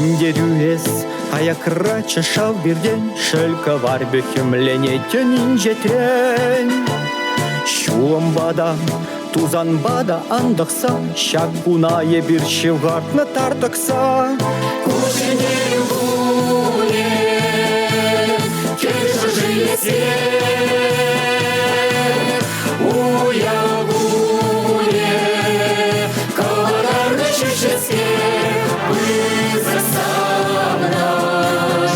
Шендерюес, аяқра чашау берден, шілкі бар бөкімленетін инжетрен. Шуамбада, тузанбада андықса, шакунае бір шевғартны тартықса. Кушенерю гуле, кеша жили свет, уя гуле, каладарны чешеске, вызасам наш,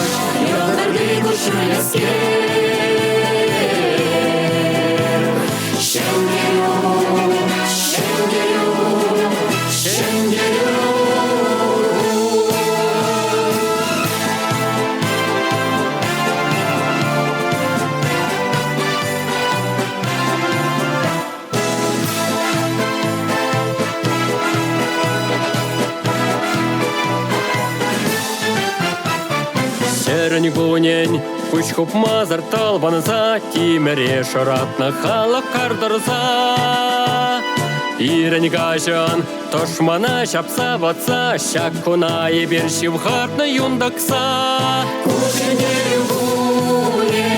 ялдарды кушулеске. Серень гунень, кучкуп мазар талбанза, тимере шаратна хала кардырза. Ирень гажан, тошмана шапса ватса, шакуна и берши в хартна юндакса. Кушенерю гуле,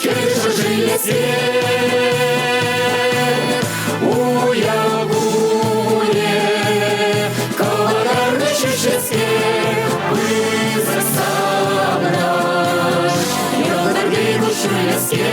кеша жили свет, уя гуле, каладарны чешеске, вызасам наш, ялдарды кушулеске.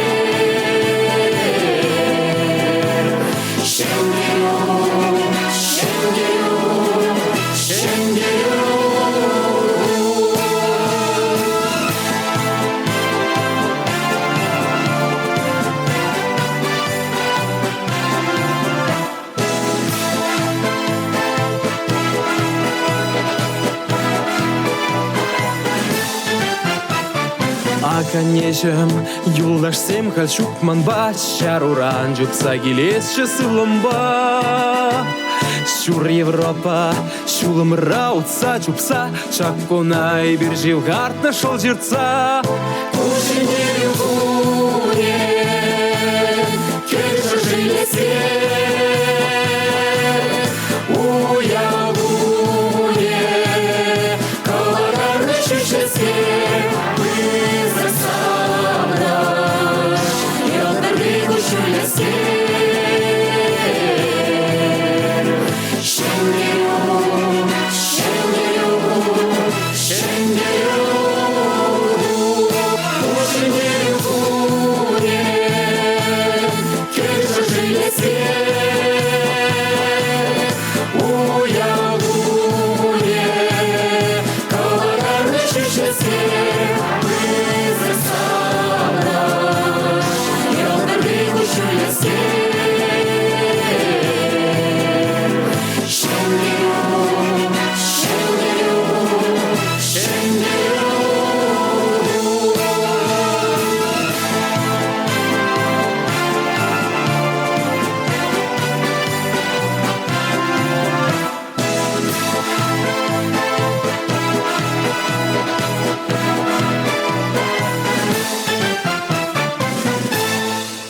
Аканешем, юлдашсем халшукманба, шаруран жупса келесші сылымба. Шур Европа, шулым раутса жупса, шакконай бір жевғартны шол жыртса. Кушенерю гуле,